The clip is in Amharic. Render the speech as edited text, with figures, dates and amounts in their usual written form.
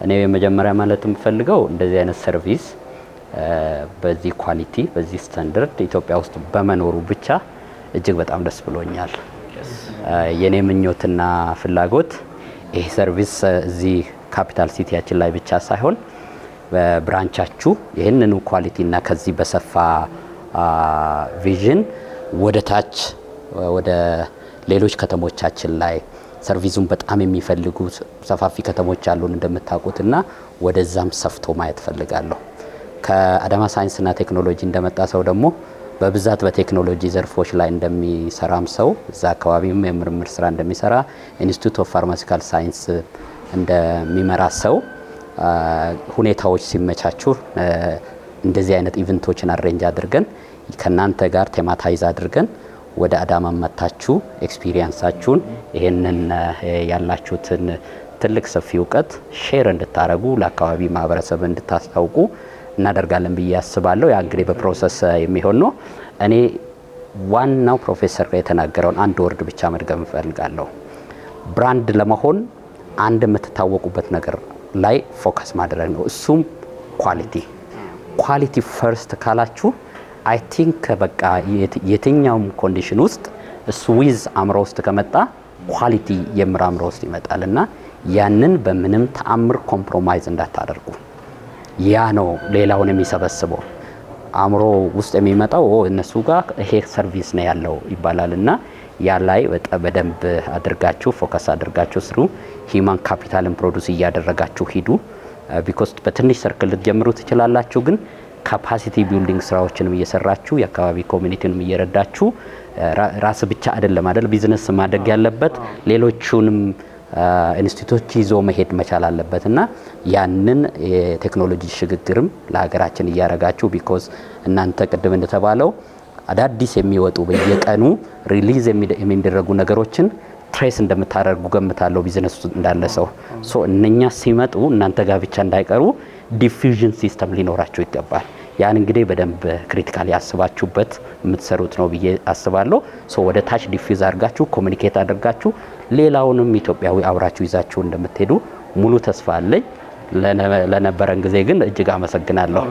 እኔ የመጀመሪያ ማለት የምፈልገው እንደዚህ አይነት ሰርቪስ በዚህ ኳሊቲ በዚህ ስታንዳርድ ኢትዮጵያ ውስጥ በመኖሩ ብቻ እጅግ በጣም ደስ ብሎኛል። የኔ ምኞትና ፍላጎት ይሄ ሰርቪስ እዚህ ካፒታል ሲቲያችን ላይ ብቻ ሳይሆን በብራንቻችሁ ይሄንን ኳሊቲ እና ከዚህ በሰፋ ቪዥን ወደ ታች ወደ ሌሎች ከተሞቻችን ላይ ሰርቪሱን በጣም የሚፈልጉ ሰፋፊ ከተሞች አሉን እንደምታውቁትና ወደዛም ሰፍቶ ማየት ፈልጋለሁ። ከአዳማ ሳይንስና ቴክኖሎጂ እንደመጣ ሰው ደግሞ በብዛት በቴክኖሎጂ ዘርፎች ላይ እንደሚሰራም ሰው እዛ አካባቢም የምርምር ስራ እንደሚሰራ ኢንስቲትዩት ኦፍ ፋርማሲካል ሳይንስ እንደሚመራ ሰው ሁኔታዎች ሲመቻቹ እንደዚህ አይነት ኢቨንቶችን አሬንጅ አድርገን ከናንተ ጋር ቴማታይዝ አድርገን ወደ አዳማ መታችሁ ኤክስፒሪየንሳችሁን ይሄንን ያላችሁትን ትልቅ ሰፊ እውቀት ሼር እንድታረጉ ለአካባቢ ማህበረሰብ እንድታስታውቁ እናደርጋለን ብዬ አስባለሁ። ያ እንግዲህ በፕሮሰስ የሚሆን ነው። እኔ ዋናው ፕሮፌሰር የተናገረውን አንድ ወርድ ብቻ መድገም እፈልጋለሁ። ብራንድ ለመሆን አንድ የምትታወቁበት ነገር ላይ ፎከስ ማድረግ ነው። እሱም ኳሊቲ ፈርስት ካላችሁ አይ ቲንክ በቃ የትኛውም ኮንዲሽን ውስጥ እሱ ዊዝ አምሮ ውስጥ ከመጣ ኳሊቲ የምር አምሮ ውስጥ ይመጣልና ያንን በምንም ተአምር ኮምፕሮማይዝ እንዳታደርጉ። ያ ነው ሌላውን የሚሰበስበው። አምሮ ውስጥ የሚመጣው እነሱ ጋር ይሄ ሰርቪስ ነው ያለው ይባላልና ያ ላይ በደንብ አድርጋችሁ ፎከስ አድርጋችሁ ስሩ። ሂማን ካፒታልን ፕሮዲዩስ እያደረጋችሁ ሂዱ። ቢኮዝ በትንሽ ሰርክል ልትጀምሩ ትችላላችሁ፣ ግን ካፓሲቲ ቢልዲንግ ስራዎችንም እየሰራችሁ የአካባቢ ኮሚኒቲንም እየረዳችሁ ራስ ብቻ አይደለም ቢዝነስ ማደግ ያለበት ሌሎቹንም ኢንስቲትዩቶች ይዞ መሄድ መቻል አለበትና ያንን የቴክኖሎጂ ሽግግርም ለሀገራችን እያረጋችሁ ቢኮዝ እናንተ ቅድም እንደተባለው አዳዲስ የሚወጡ በየቀኑ ሪሊዝ የሚደረጉ ነገሮችን ትሬስ እንደምታደርጉ ገምታለሁ። ቢዝነስ እንዳለ ሰው እነኛ ሲመጡ እናንተ ጋር ብቻ እንዳይቀሩ ዲፊዥን ሲስተም ሊኖራቸው ይገባል። ያን እንግዲህ በደንብ ክሪቲካሊ ያስባችሁበት የምትሰሩት ነው ብዬ አስባለሁ። ወደ ታች ዲፊዝ አድርጋችሁ ኮሙኒኬት አድርጋችሁ ሌላውንም ኢትዮጵያዊ አብራችሁ ይዛችሁ እንደምትሄዱ ሙሉ ተስፋ አለኝ። ለነበረን ጊዜ ግን እጅግ አመሰግናለሁ።